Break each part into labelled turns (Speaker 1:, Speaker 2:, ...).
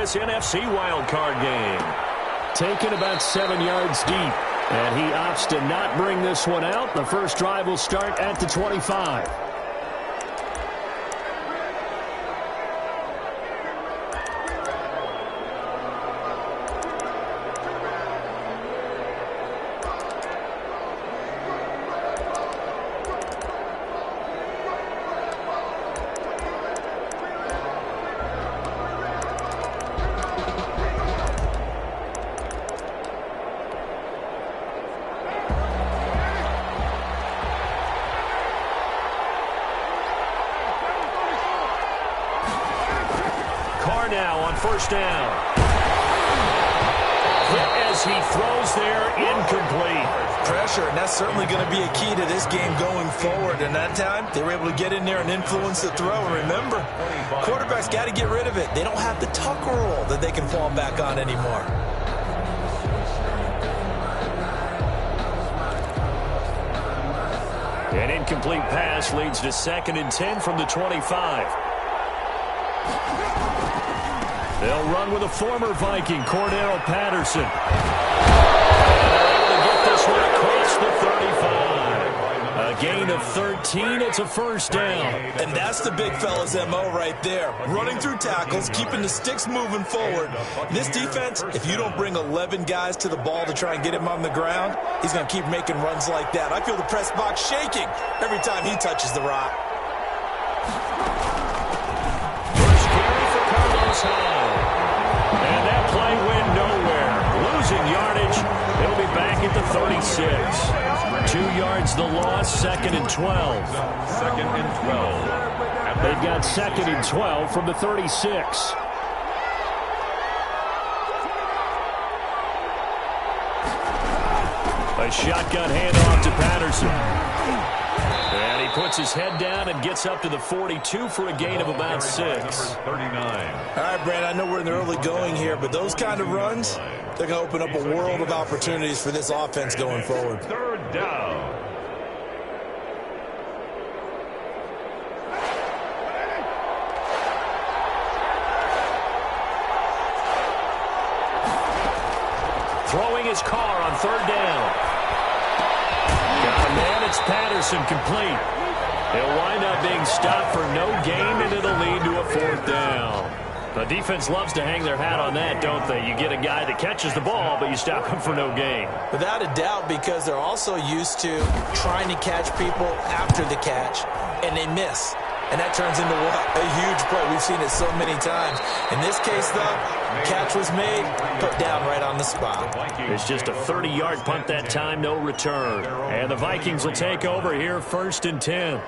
Speaker 1: this NFC Wildcard game.
Speaker 2: Taken about 7 yards deep. And he opts to not bring this one out. The first drive will start at the 25.
Speaker 1: Now on first down. Hit as he throws there, incomplete.
Speaker 3: Pressure, and that's certainly going to be a key to this game going forward. And that time, they were able to get in there and influence the throw. And remember, quarterbacks got to get rid of it. They don't have the tuck rule that they can fall back on anymore.
Speaker 1: An incomplete pass leads to 2nd and 10 from the 25. They'll run with a former Viking, Cordero Patterson. And they're able to get this one across the 35. A gain of 13. It's a first down.
Speaker 3: And that's the big fella's MO right there. Running through tackles, keeping the sticks moving forward. This defense, if you don't bring 11 guys to the ball to try and get him on the ground, he's going to keep making runs like that. I feel the press box shaking every time he touches the rock.
Speaker 1: And that play went nowhere. Losing yardage. It'll be back at the 36. 2 yards the loss, 2nd and 12.
Speaker 4: 2nd and 12.
Speaker 2: They've got 2nd and 12 from the 36.
Speaker 1: A shotgun handoff to Patterson. And he puts his head down and gets up to the 42 for a gain of about 6.
Speaker 4: 39.
Speaker 3: All right, Brand, I know we're in the early going here, but those kind of runs, they're going to open up a world of opportunities for this offense going forward.
Speaker 4: 3rd down.
Speaker 1: Throwing his car on 3rd down. Got a man, it's Patterson, complete. He'll wind up being stopped for no gain, and it'll lead to a 4th down. The defense loves to hang their hat on that, don't they? You get a guy that catches the ball, but you stop him for no gain.
Speaker 3: Without a doubt, because they're also used to trying to catch people after the catch, and they miss. And that turns into what? A huge play. We've seen it so many times. In this case, though, catch was made, put down right on the spot.
Speaker 1: It's just a 30-yard punt that time, no return. And the Vikings will take over here, 1st and 10.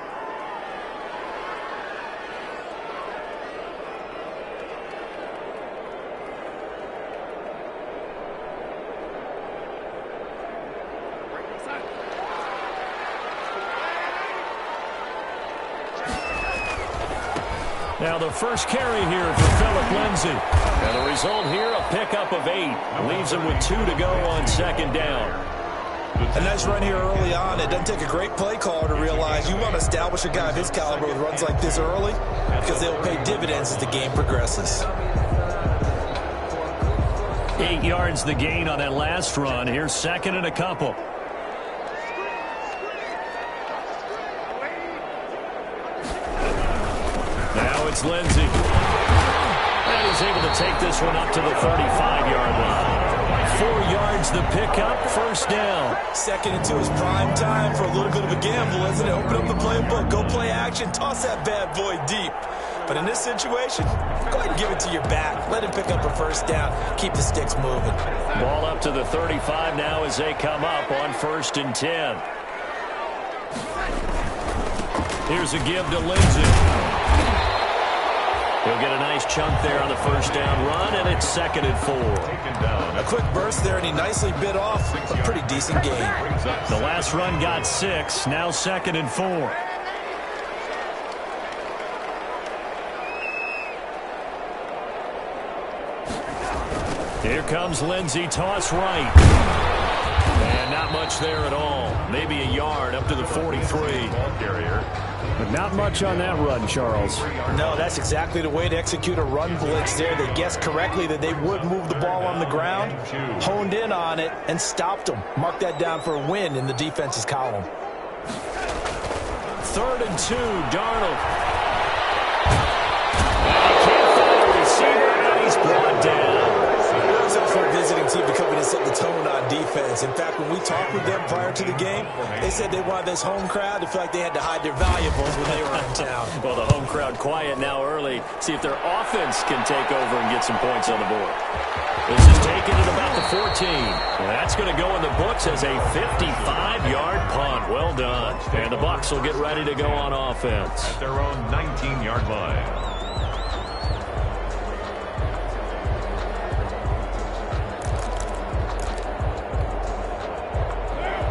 Speaker 1: Now the first carry here for Phillip Lindsay. And the result here, a pickup of 8. Leaves him with 2 to go on 2nd down.
Speaker 3: A nice run here early on. It doesn't take a great play caller to realize you want to establish a guy of his caliber with runs like this early because they'll pay dividends as the game progresses.
Speaker 1: 8 yards the gain on that last run. Here's 2nd and a couple. Now it's Lindsay. And he's able to take this one up to the 35-yard line. 4 yards the pickup, 1st down.
Speaker 3: 2nd and 2 is prime time for a little bit of a gamble, isn't it? Open up the playbook, go play action, toss that bad boy deep. But in this situation, go ahead and give it to your back. Let him pick up a 1st down. Keep the sticks moving.
Speaker 1: Ball up to the 35 now as they come up on 1st and 10. Here's a give to Lindsay. He'll get a nice chunk there on the 1st down run, and it's 2nd and 4.
Speaker 3: A quick burst there, and he nicely bit off a pretty decent gain.
Speaker 1: The last run got 6, now 2nd and 4. Here comes Lindsay, toss right. And not much there at all. Maybe a yard up to the 43.
Speaker 4: Ball carrier.
Speaker 2: But not much on that run, Charles.
Speaker 3: No, that's exactly the way to execute a run blitz there. They guessed correctly that they would move the ball on the ground, honed in on it, and stopped them. Mark that down for a win in the defense's column.
Speaker 2: 3rd and 2, Darnold. And he can't find a receiver, and he's brought down.
Speaker 3: It's a for a visiting team to come in and set the tone on defense. In fact, when we talked with them prior to the game, they said they wanted this home crowd to feel like they had to hide their valuables when they were in town.
Speaker 2: Well, the home crowd quiet now early. See if their offense can take over and get some points on the board. This is taken at about the 14. That's going to go in the books as a 55-yard punt. Well done. And the Bucs will get ready to go on offense.
Speaker 4: At their own 19-yard line.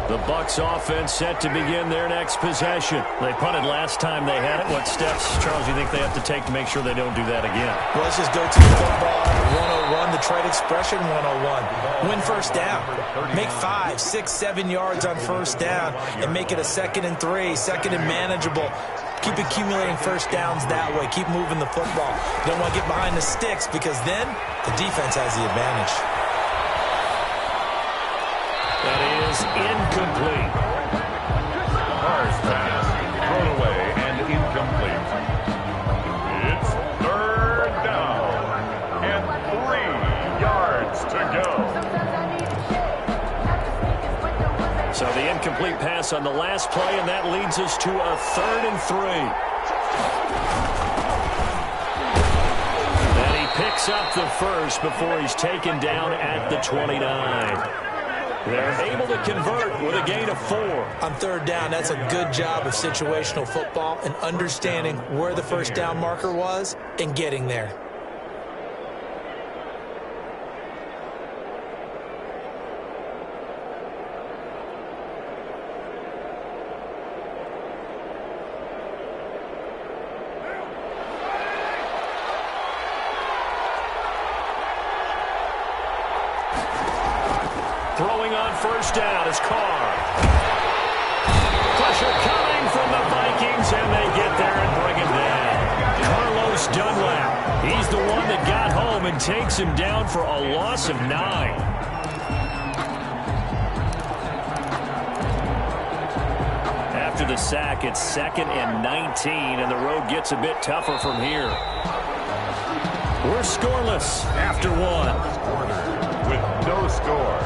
Speaker 2: The Bucs offense set to begin their next possession. They punted last time they had it. What steps, Charles, you think they have to take to make sure they don't do that again?
Speaker 3: Well, let's just go to the football 101, the trade expression 101. Win first down. Make 5, 6, 7 yards on first down and make it a 2nd and 3, 2nd and manageable. Keep accumulating first downs that way. Keep moving the football. You don't want to get behind the sticks because then the defense has the advantage.
Speaker 2: That is incomplete.
Speaker 4: Carr's pass thrown away and incomplete. It's 3rd down and 3 yards to go.
Speaker 2: So the incomplete pass on the last play, and that leads us to a 3rd and 3. And he picks up the first before he's taken down at the 29. They're able to convert with a gain of 4.
Speaker 3: On 3rd down, that's a good job of situational football and understanding where the first down marker was and getting there.
Speaker 2: Throwing on first down is Carr. Pressure coming from the Vikings, and they get there and bring him down. Carlos Dunlap, he's the one that got home and takes him down for a loss of 9. After the sack, it's 2nd and 19, and the road gets a bit tougher from here. We're scoreless after 1.
Speaker 4: With no score.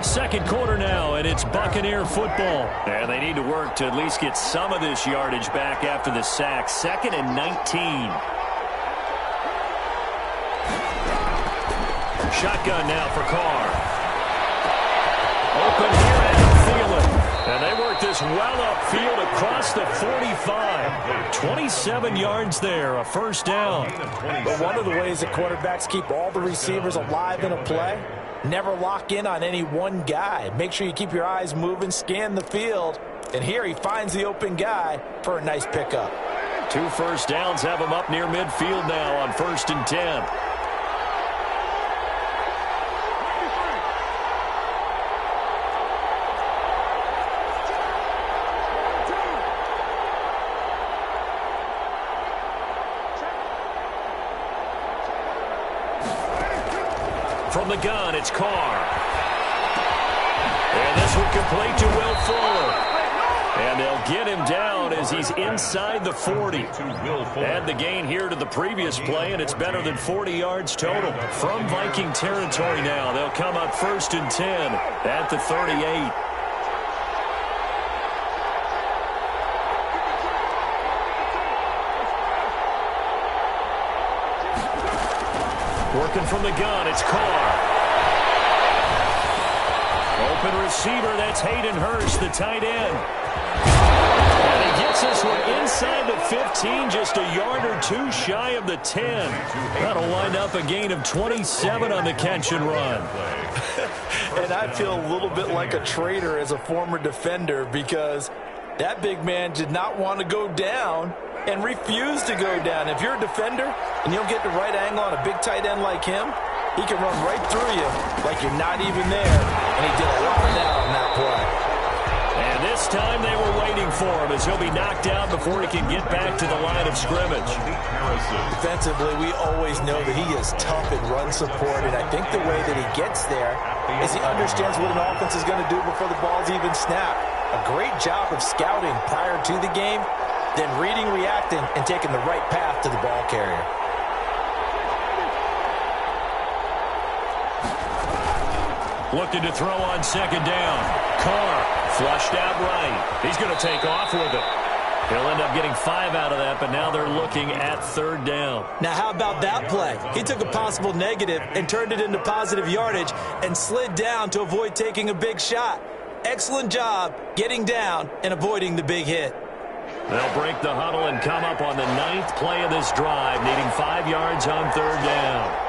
Speaker 2: Second quarter now, and it's Buccaneer football. And they need to work to at least get some of this yardage back after the sack. 2nd and 19. Shotgun now for Carr. Open here at Thielen. And they work this well upfield across the 45. 27 yards there, a first down.
Speaker 3: But one of the ways that quarterbacks keep all the receivers alive in a play, never lock in on any one guy. Make sure you keep your eyes moving, scan the field. And here he finds the open guy for a nice pickup.
Speaker 2: 2 first downs have him up near midfield now on 1st and 10. From the gun, it's Carr. And this one complete to Will Fuller. And they'll get him down as he's inside the 40. Add the gain here to the previous play, and it's better than 40 yards total. From Viking territory now, they'll come up 1st and 10 at the 38. Working from the gun, it's Carr. Open receiver, that's Hayden Hurst, the tight end. And he gets this one inside the 15, just a yard or 2 shy of the 10. That'll wind up a gain of 27 on the catch and run.
Speaker 3: And I feel a little bit like a traitor as a former defender because that big man did not want to go down and refused to go down. If you're a defender and you don't get the right angle on a big tight end like him, he can run right through you like you're not even there. And he did a lot of that on that play.
Speaker 2: And And this time they were waiting for him as he'll be knocked down before he can get back to the line of scrimmage.
Speaker 3: Defensively, we always know that he is tough in run support, and I think the way that he gets there is he understands what an offense is going to do before the ball's even snapped. A great job of scouting prior to the game, then reading, reacting, and taking the right path to the ball carrier.
Speaker 2: Looking to throw on second down. Carr flushed out right. He's going to take off with it. He'll end up getting 5 out of that, but now they're looking at third down.
Speaker 3: Now, how about that play? He took a possible negative and turned it into positive yardage and slid down to avoid taking a big shot. Excellent job getting down and avoiding the big hit.
Speaker 2: They'll break the huddle and come up on the 9th play of this drive, needing 5 yards on third down.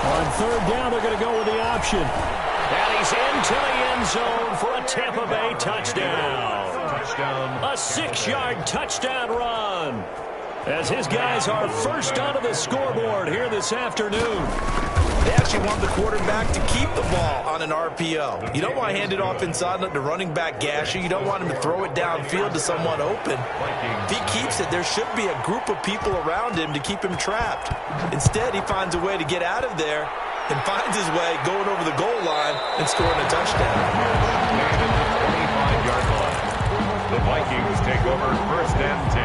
Speaker 2: On third down, they're going to go with the option. And he's into the end zone for a Tampa Bay touchdown. A 6-yard touchdown run. As his guys are first onto the scoreboard here this afternoon.
Speaker 3: They actually want the quarterback to keep the ball on an RPO. You don't want to hand it off inside and let the running back gash you. You don't want him to throw it downfield to someone open. If he keeps it, there should be a group of people around him to keep him trapped. Instead, he finds a way to get out of there and finds his way going over the goal line and scoring a touchdown.
Speaker 4: And at the 25-yard line, the Vikings take over first and 10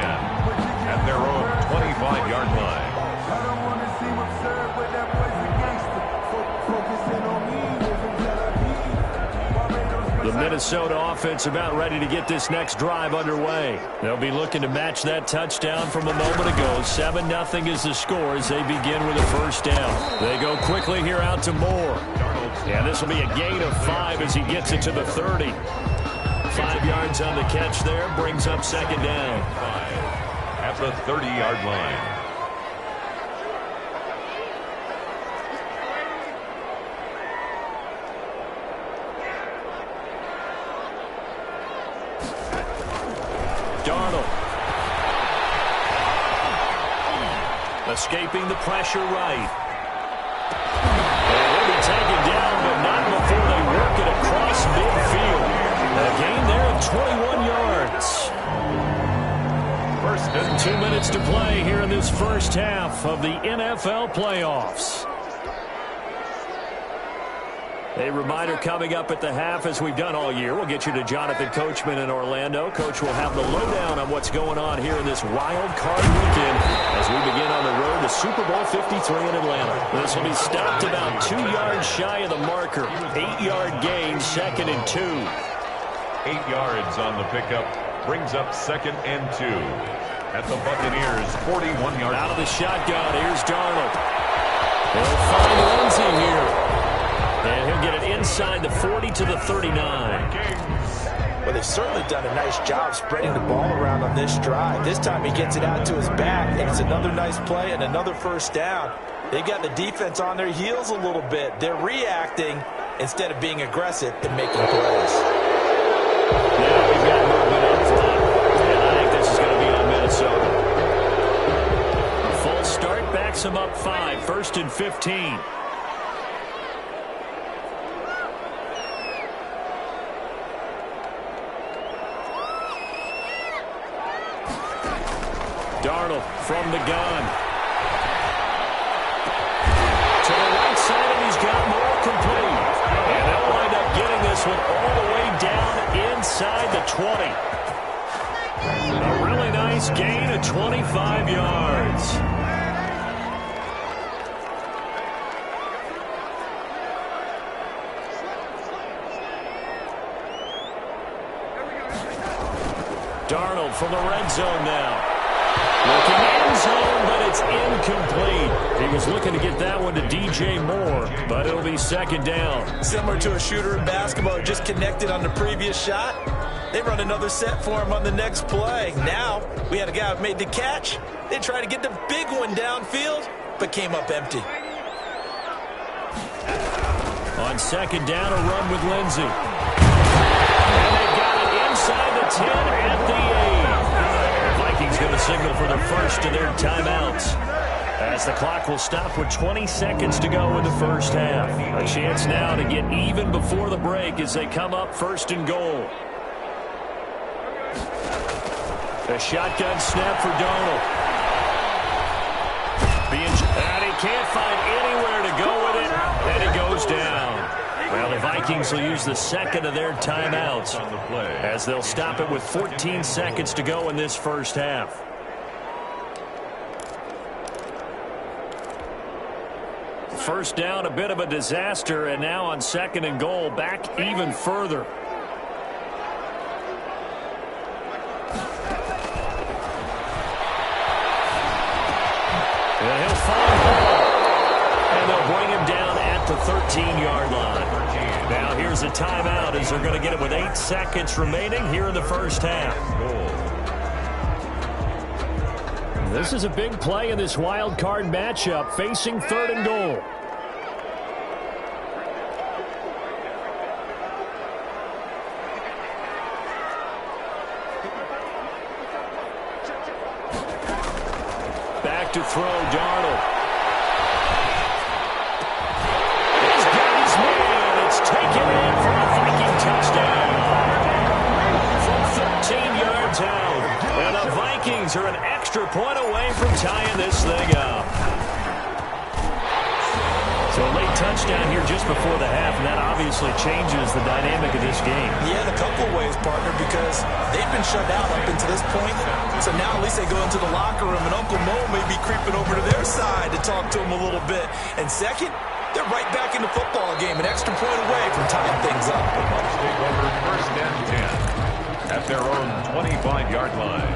Speaker 4: at their own 25-yard line.
Speaker 2: The Minnesota offense about ready to get this next drive underway. They'll be looking to match that touchdown from a moment ago. 7-0 is the score as they begin with a first down. They go quickly here out to Moore. And this will be a gain of 5 as he gets it to the 30. 5 yards on the catch there, brings up second down.
Speaker 4: At the 30-yard line.
Speaker 2: Darnold. Escaping the pressure right. And he'll be taken down, but not before they work it across midfield. A gain there of 21 yards.
Speaker 4: First and
Speaker 2: 2 minutes to play here in this first half of the NFL playoffs. A reminder coming up at the half, as we've done all year. We'll get you to Jonathan Coachman in Orlando. Coach will have the lowdown on what's going on here in this wild card weekend as we begin on the road to Super Bowl 53 in Atlanta. This will be stopped about 2 yards shy of the marker. 8-yard gain, second and 2.
Speaker 4: 8 yards on the pickup brings up second and 2 at the Buccaneers' 41-yard line.
Speaker 2: Out of the shotgun, here's Darnold. He'll find Lindsey here. And he'll get it inside the 40 to the 39.
Speaker 3: Well, they've certainly done a nice job spreading the ball around on this drive. This time he gets it out to his back, and it's another nice play and another first down. They've got the defense on their heels a little bit. They're reacting instead of being aggressive and making plays.
Speaker 2: Now we've got movement up front, and I think this is going to be on Minnesota. A full start backs them up 5, first and 15. Darnold from the gun. To the right side, and he's got more complete. And they'll wind up getting this one all the way down inside the 20. A really nice gain of 25 yards. Darnold from the red zone now. Looking end zone, but it's incomplete. He was looking to get that one to DJ Moore, but it'll be second down.
Speaker 3: Similar to a shooter in basketball who just connected on the previous shot. They run another set for him on the next play. Now, we had a guy who made the catch. They tried to get the big one downfield, but came up empty.
Speaker 2: On second down, a run with Lindsey. And they've got it inside the 10 at the 8. Vikings going to signal for the first of their timeouts. As the clock will stop with 20 seconds to go in the first half. A chance now to get even before the break as they come up first and goal. A shotgun snap for Darnold. And he can't find anywhere to go with it, and he goes down. Well, the Vikings will use the second of their timeouts as they'll stop it with 14 seconds to go in this first half. First down, a bit of a disaster, and now on second and goal, back even further. And he'll find Ball. And they'll bring him down at the 13-yard line. Now here's a timeout as they're going to get it with 8 seconds remaining here in the first half. This is a big play in this wild card matchup, facing third and goal. Back to throw, Darnold. He's got his man. It's taken in for a Viking touchdown. From 13 yards out. And the Vikings are an extra point away from tying this thing up. So a late touchdown here just before the half, and that obviously changes the dynamic of this game.
Speaker 3: Yeah, in a couple of ways, partner, because they've been shut out up until this point. So now at least they go into the locker room, and Uncle Mo may be creeping over to their side to talk to him a little bit. And second, they're right back in the football game, an extra point away from tying things up.
Speaker 4: The Bucs take over first and 10 at their own 25-yard line.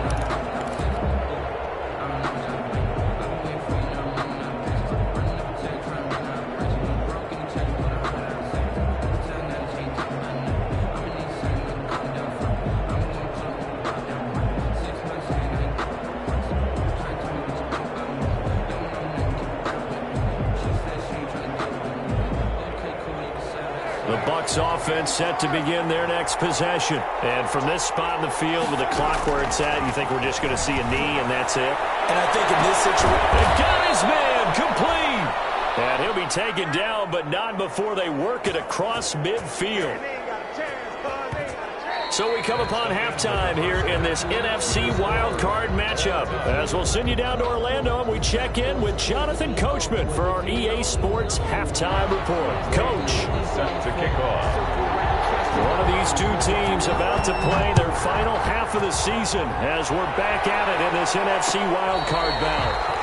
Speaker 2: Offense set to begin their next possession. And from this spot in the field with the clock where it's at, you think we're just going to see a knee and that's it?
Speaker 3: And I think in this situation,
Speaker 2: they've got his man complete. And he'll be taken down, but not before they work it across midfield. So we come upon halftime here in this NFC wildcard matchup. As we'll send you down to Orlando, and we check in with Jonathan Coachman for our EA Sports Halftime Report. Coach.
Speaker 4: Set to kick off.
Speaker 2: One of these two teams about to play their final half of the season as we're back at it in this NFC wildcard bout.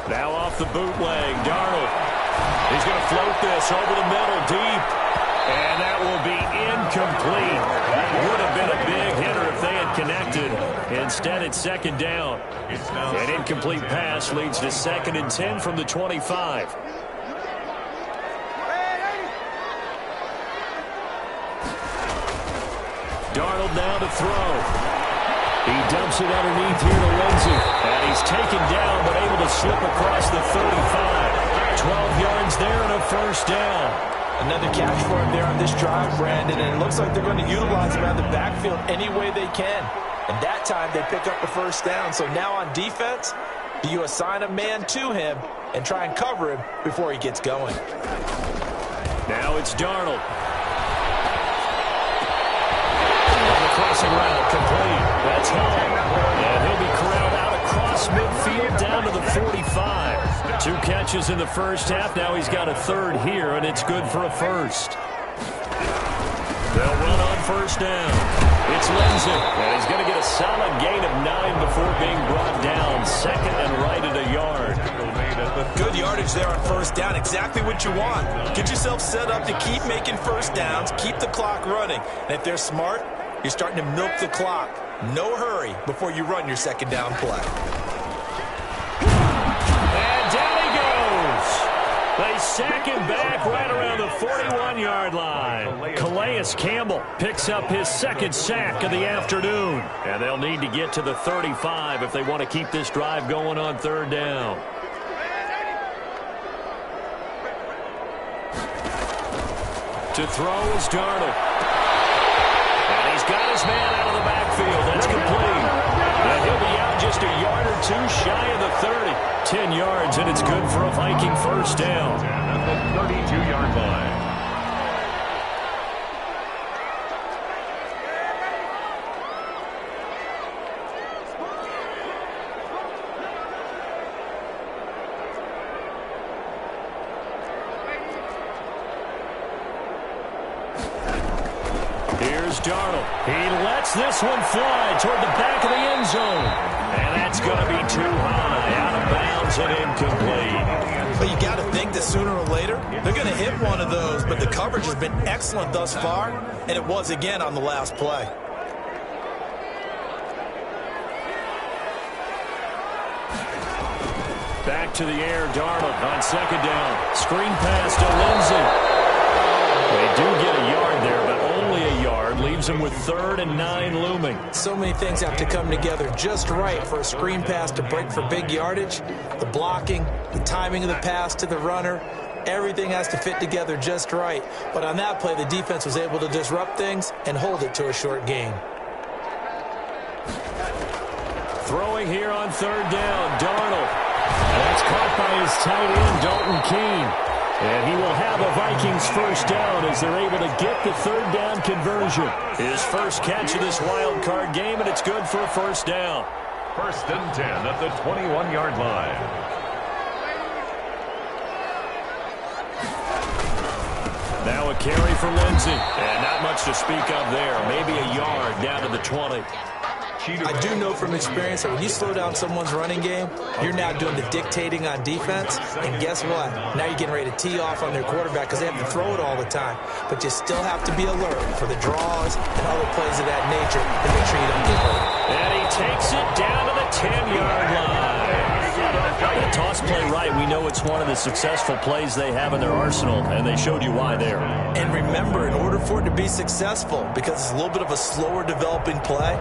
Speaker 2: Now off the bootleg, Darnold. He's going to float this over the middle, deep. And that will be incomplete. Would have been a big hitter if they had connected. Instead, it's second down. An incomplete pass leads to 2nd and 10 from the 25. Darnold now to throw. He dumps it underneath here to Lindsey. And he's taken down, but able to slip across the 35. 12 yards there and a first down.
Speaker 3: Another catch for him there on this drive, Brandon. And it looks like they're going to utilize him out of the backfield any way they can. And that time they pick up the first down. So now on defense, do you assign a man to him and try and cover him before he gets going?
Speaker 2: Now it's Darnold. Crossing route complete. That's home. And he'll be corralled out across midfield down to the 45. 2 catches in the first half. Now he's got a third here, and it's good for a first. They'll run on first down. It's Lindsey. And he's going to get a solid gain of 9 before being brought down. 2nd and right at a yard.
Speaker 3: Good yardage there on first down. Exactly what you want. Get yourself set up to keep making first downs. Keep the clock running. And if they're smart, you're starting to milk the clock. No hurry before you run your second down play.
Speaker 2: And down he goes.
Speaker 1: They sack him back right around the 41-yard line. Calais Campbell picks up his second sack of the afternoon. And they'll need to get to the 35 if they want to keep this drive going on third down. To throw is Darnold. And he's got his man out of the backfield. That's complete. And he'll be out just a yard or two shy of the 30. 10 yards, and it's good for a Viking first down.
Speaker 4: At the 32-yard line.
Speaker 1: Here's Darnold. He lets this one fly toward the back of the end zone. And that's going to be too high, out of bounds and incomplete.
Speaker 3: But you got to think that sooner or later, they're going to hit one of those. But the coverage has been excellent thus far, and it was again on the last play.
Speaker 1: Back to the air, Darnold on second down. Screen pass to Lindsey. They do get a yard there, but only a yard. Leaves them with 3rd and 9 looming.
Speaker 3: So many things have to come together just right for a screen pass to break for big yardage. The blocking, the timing of the pass to the runner, everything has to fit together just right. But on that play, the defense was able to disrupt things and hold it to a short gain.
Speaker 1: Throwing here on third down, Darnold. That's caught by his tight end, Dalton Keene. And he will have a Vikings first down as they're able to get the third down conversion. His first catch of this wild card game, and it's good for a first down.
Speaker 4: 1st and 10 at the 21-yard line.
Speaker 1: Now a carry for Lindsey. And not much to speak of there. Maybe a yard down to the 20.
Speaker 3: I do know from experience that when you slow down someone's running game, you're now doing the dictating on defense. And guess what? Now you're getting ready to tee off on their quarterback because they have to throw it all the time. But you still have to be alert for the draws and other plays of that nature to make sure you don't get hurt.
Speaker 1: And he takes it down to the 10-yard line. The toss play right. We know it's one of the successful plays they have in their arsenal, and they showed you why there.
Speaker 3: And remember, in order for it to be successful, because it's a little bit of a slower developing play,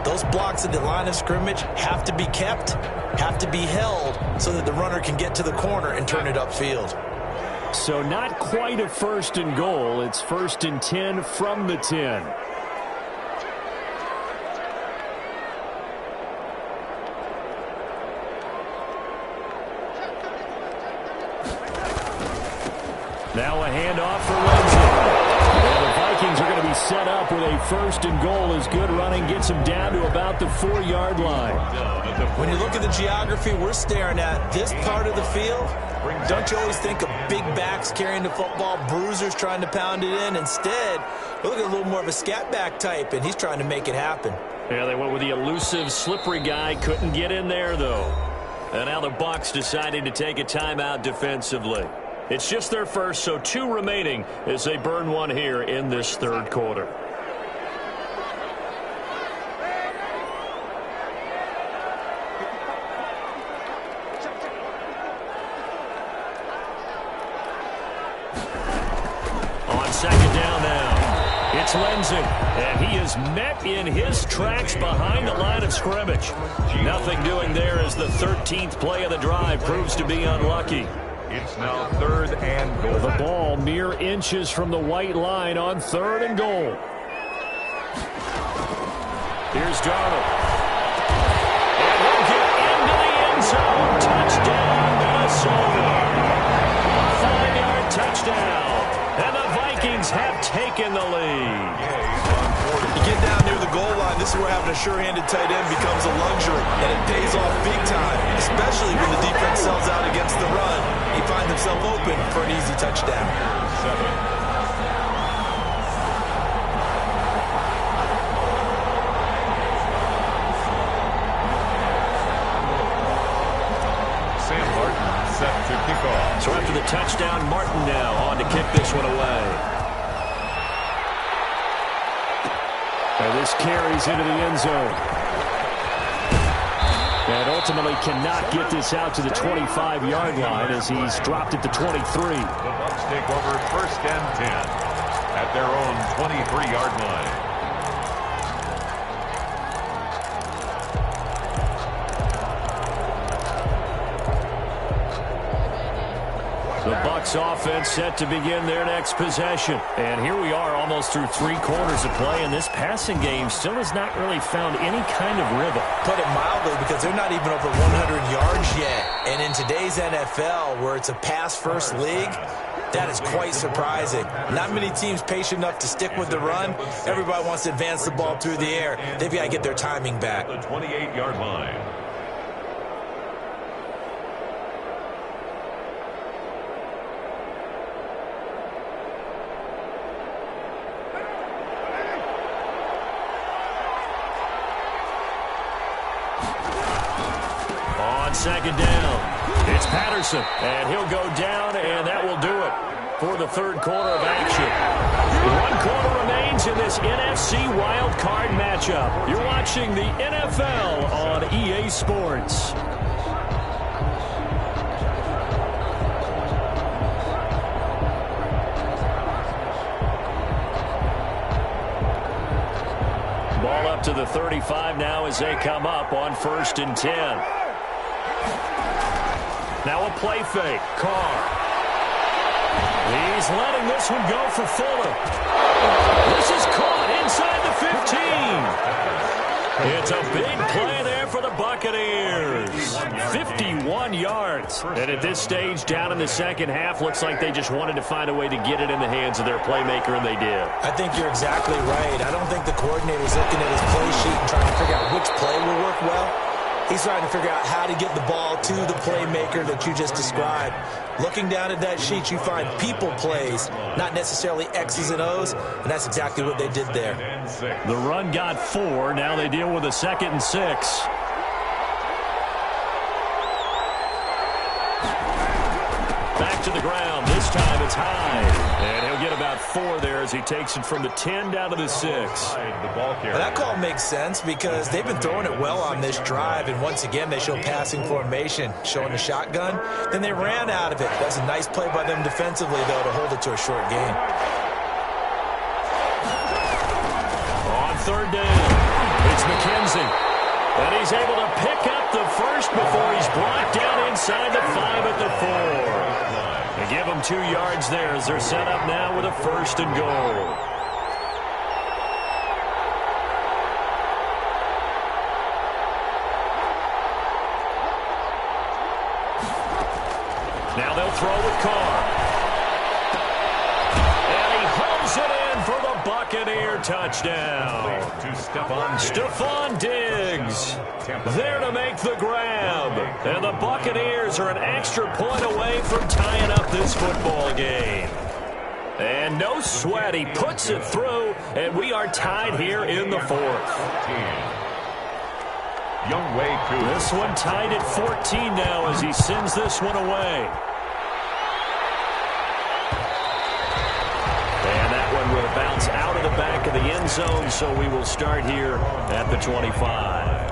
Speaker 3: those blocks at the line of scrimmage have to be kept, have to be held, so that the runner can get to the corner and turn it upfield.
Speaker 1: So not quite a 1st and goal. It's 1st and 10 from the 10. Now a handoff for Lindsey. And the Vikings are going to be set up with a 1st and goal as good running gets them down to about the 4-yard line.
Speaker 3: When you look at the geography we're staring at, this part of the field, don't you always think of big backs carrying the football, bruisers trying to pound it in? Instead, look at a little more of a scat back type, and he's trying to make it happen.
Speaker 1: Yeah, they went with the elusive, slippery guy. Couldn't get in there, though. And now the Bucs deciding to take a timeout defensively. It's just their first, so 2 remaining as they burn one here in this third quarter. On second down now, it's Lindsey, and he is met in his tracks behind the line of scrimmage. Nothing doing there as the 13th play of the drive proves to be unlucky.
Speaker 4: It's now 3rd and goal.
Speaker 1: The ball mere inches from the white line on 3rd and goal. Here's Darnold. And he'll get into the end zone. Touchdown, Minnesota. 5-yard touchdown. And the Vikings have taken the lead.
Speaker 3: You get down near the goal line, this is where having a sure-handed tight end becomes a luxury, and it pays off big time, especially when the defense sells out against the run. He finds himself open for an easy touchdown.
Speaker 4: 7. To kick off.
Speaker 1: So after the touchdown, Martin now on to kick this one away. And this carries into the end zone. And ultimately cannot get this out to the 25-yard line as he's dropped it to 23.
Speaker 4: The Bucs take over 1st and 10 at their own 23-yard line.
Speaker 1: The Bucs offense set to begin their next possession. And here we are almost through 3 quarters of play, and this passing game still has not really found any kind of rhythm.
Speaker 3: Put it mildly, because they're not even over 100 yards yet. And in today's NFL, where it's a pass-first league, that is quite surprising. Not many teams patient enough to stick with the run. Everybody wants to advance the ball through the air. They've got to get their timing back.
Speaker 4: The 28-yard line.
Speaker 1: Second down. It's Patterson, and he'll go down, and that will do it for the 3rd quarter of action. 1 quarter remains in this NFC Wildcard matchup. You're watching the NFL on EA Sports. Ball up to the 35 now as they come up on 1st and 10. Now a play fake. Carr. He's letting this one go for Fuller. This is caught inside the 15. It's a big play there for the Buccaneers. 51 yards. And at this stage, down in the second half, looks like they just wanted to find a way to get it in the hands of their playmaker, and they did.
Speaker 3: I think you're exactly right. I don't think the coordinator's looking at his play sheet and trying to figure out which play will work well. He's trying to figure out how to get the ball to the playmaker that you just described. Looking down at that sheet, you find people plays, not necessarily X's and O's, and that's exactly what they did there.
Speaker 1: The run got 4. Now they deal with a 2nd and 6. Back to the ground. This time it's Hyde. And he'll get about 4 there as he takes it from the 10 down to the 6.
Speaker 3: Well, that call makes sense because they've been throwing it well on this drive, and once again they show passing formation, showing the shotgun. Then they ran out of it. That's a nice play by them defensively, though, to hold it to a short gain.
Speaker 1: On 3rd down, it's McKenzie. And he's able to pick up the first before he's blocked down inside the 5 at the 4. They give them 2 yards there as they're set up now with a 1st and goal. Now they'll throw with Carr. And he holds it in for the Buccaneer touchdown. Stephon Diggs there to make the grab. And the Buccaneers are an extra point away from tying up this football game. And no sweat, he puts it through, and we are tied here in the 4th. This one tied at 14 now as he sends this one away. And that one will bounce out of the back of the end zone, so we will start here at the 25.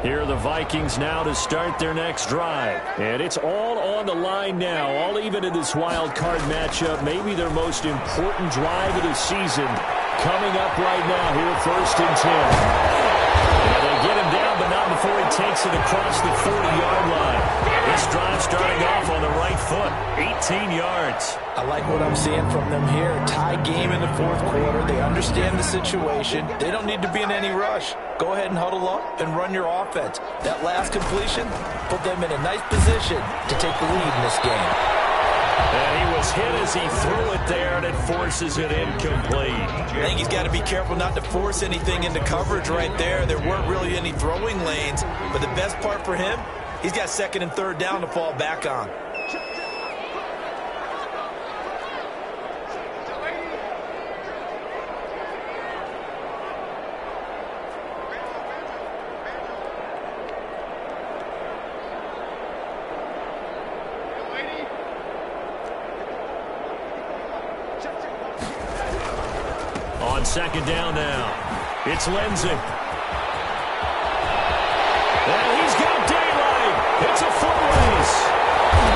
Speaker 1: Here are the Vikings now to start their next drive. And it's all on the line now, all even in this wild card matchup. Maybe their most important drive of the season coming up right now here, 1st and 10. And they get him down, but not before he takes it across the 40-yard line. This drive starting off on the right foot, 18 yards.
Speaker 3: I like what I'm seeing from them here. Tie game in the 4th quarter. They understand the situation. They don't need to be in any rush. Go ahead and huddle up and run your offense. That last completion put them in a nice position to take the lead in this game.
Speaker 1: And he was hit as he threw it there, and it forces it incomplete.
Speaker 3: I think he's got to be careful not to force anything into coverage right there. There weren't really any throwing lanes, but the best part for him, he's got 2nd and 3rd down to fall back on.
Speaker 1: On 2nd down now. It's Lindsey. And he's got daylight. It's a foot race.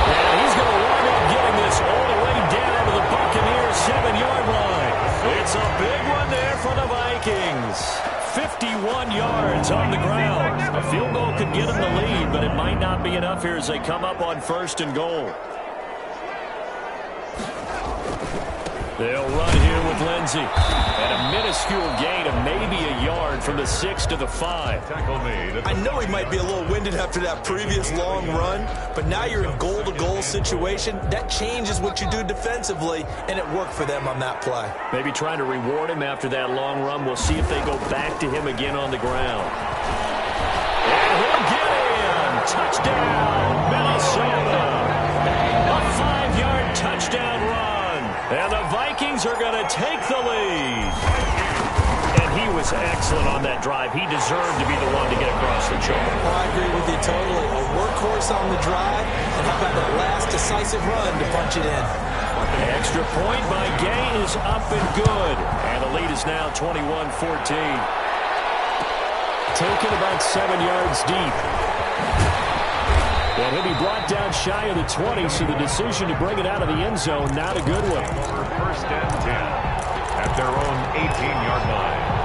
Speaker 1: And he's going to wind up getting this all the way down to the Buccaneers' 7-yard line. It's a big one there for the Vikings. 51 yards on the ground. A field goal could get them the lead, but it might not be enough here as they come up on 1st and goal. They'll run here with Lindsey. And a minuscule gain of maybe a yard from the 6 to the 5.
Speaker 3: I know he might be a little winded after that previous long run, but now you're in goal-to-goal situation. That changes what you do defensively, and it worked for them on that play.
Speaker 1: Maybe trying to reward him after that long run. We'll see if they go back to him again on the ground. And he'll get in. Touchdown, Minnesota. A 5-yard touchdown run. And the Vikings are going to take the lead. And he was excellent on that drive. He deserved to be the one to get across the choke.
Speaker 3: Oh, I agree with you totally. A workhorse on the drive, and how about that last decisive run to punch it in?
Speaker 1: Extra point by Gay is up and good. And the lead is now 21-14. Taken about 7 yards deep. And he'll be brought down shy of the 20, so the decision to bring it out of the end zone, not a good one.
Speaker 4: 1st and 10 at their own 18-yard line.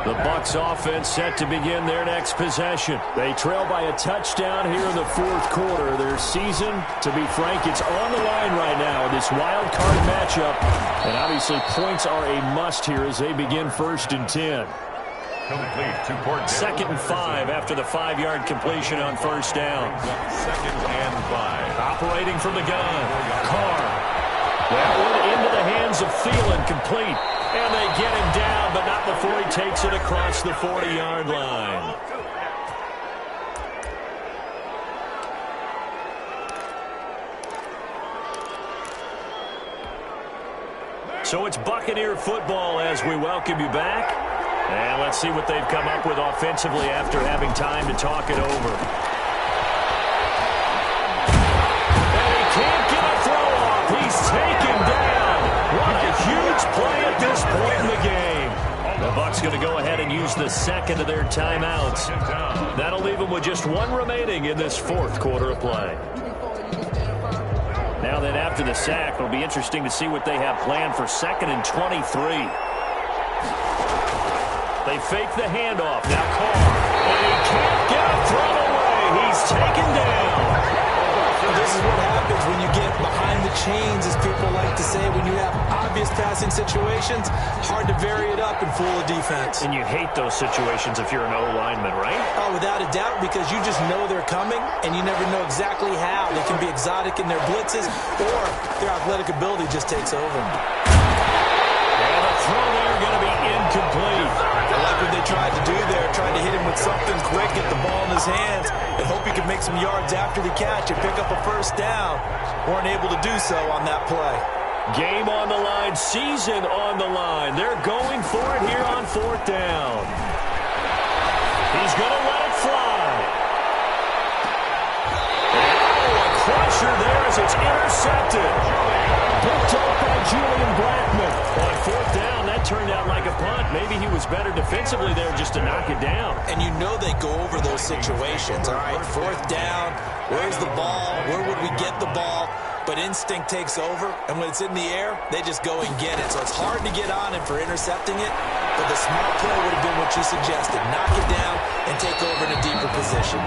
Speaker 1: The Bucs offense set to begin their next possession. They trail by a touchdown here in the 4th quarter. Their season, to be frank, it's on the line right now in this wild card matchup. And obviously points are a must here as they begin 1st and 10.
Speaker 4: Complete to Cordell.
Speaker 1: 2nd and 5 after the 5-yard completion on 1st down.
Speaker 4: 2nd and 5.
Speaker 1: Operating from the gun. Carr. That one into the hands of Thielen, complete. And they get him down, but not before he takes it across the 40-yard line. So it's Buccaneer football as we welcome you back. And let's see what they've come up with offensively after having time to talk it over. And he can't get a throw off. He's taken down. What a huge play at this point in the game. The Bucs going to go ahead and use the 2nd of their timeouts. That'll leave them with just 1 remaining in this 4th quarter of play. Now then, after the sack, it'll be interesting to see what they have planned for 2nd and 23. They fake the handoff. Now Carr. And he can't get a throw away. He's taken down.
Speaker 3: This is what happens when you get behind the chains, as people like to say. When you have obvious passing situations, hard to vary it up and fool a defense.
Speaker 1: And you hate those situations if you're an O-lineman, right?
Speaker 3: Oh, without a doubt, because you just know they're coming, and you never know exactly how. They can be exotic in their blitzes, or their athletic ability just takes over.
Speaker 1: And the throw there going to be incomplete.
Speaker 3: I like what they tried to do there, tried to hit him with something quick, get the ball in his hands, and hope he could make some yards after the catch and pick up a 1st down. Weren't able to do so on that play.
Speaker 1: Game on the line, season on the line. They're going for it here on 4th down. He's going to let it fly. Oh, a crusher there as it's intercepted. Picked up by Julian Blackman. On 4th down, that turned out like a punt. Maybe he was better defensively there just to knock it down.
Speaker 3: And you know they go over those situations. All right, 4th down, where's the ball? Where would we get the ball? But instinct takes over, and when it's in the air, they just go and get it. So it's hard to get on him for intercepting it, but the smart play would have been what you suggested. Knock it down and take over in a deeper position.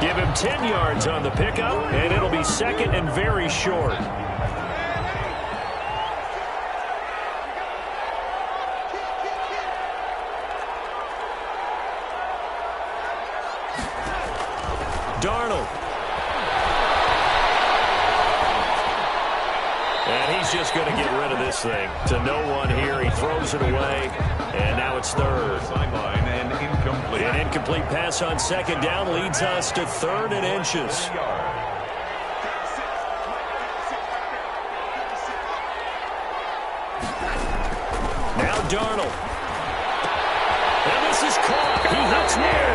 Speaker 1: Give him 10 yards on the pickup, and it'll be 2nd and very short. Darnold. And he's just going to get rid of this thing. To no one here. He throws it away. And now it's 3rd.
Speaker 4: Sideline and incomplete.
Speaker 1: An incomplete pass on 2nd down leads us to 3rd and inches. Now Darnold. And this is caught. He hits near.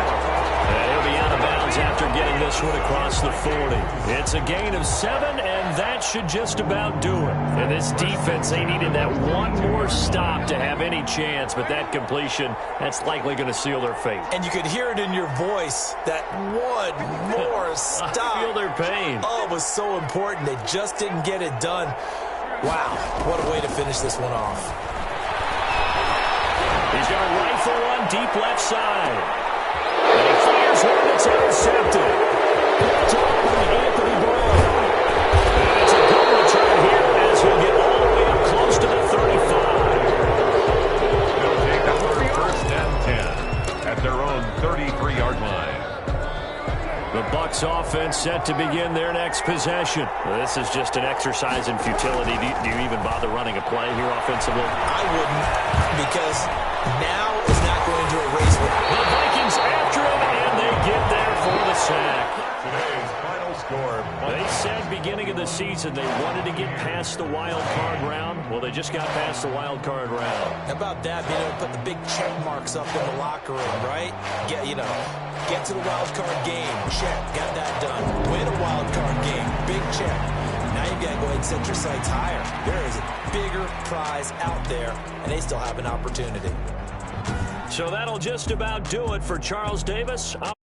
Speaker 1: And he'll be out of bounds after getting this this one across the 40. It's a gain of 7, and that should just about do it. And this defense, they needed that one more stop to have any chance, but that completion, that's likely going to seal their fate.
Speaker 3: And you could hear it in your voice, that one more stop.
Speaker 1: I feel their pain.
Speaker 3: Oh, it was so important. They just didn't get it done. Wow, what a way to finish this one off.
Speaker 1: He's going to rifle one deep left side. And he fires one that's intercepted. Picked up by Anthony Brown. And it's a good return here as he'll get all the way up close to the 35.
Speaker 4: They'll take over first and 10 at their own 33-yard line.
Speaker 1: The Bucs offense set to begin their next possession. Well, this is just an exercise in futility. Do you even bother running a play here offensively?
Speaker 3: I wouldn't, because now is not going to erase what.
Speaker 1: The Vikings after him, and they get there for the sack.
Speaker 4: Today's final score.
Speaker 1: They said beginning of the season they wanted to get past the wild card round. Well, they just got past the wild card round.
Speaker 3: How about that, being able to put the big check marks up in the locker room, right? Get to the wild card game, check, got that done. Win a wild card game, big check. Now you've got to go ahead and set your sights higher. There is a bigger prize out there, and they still have an opportunity.
Speaker 1: So that'll just about do it for Charles Davis.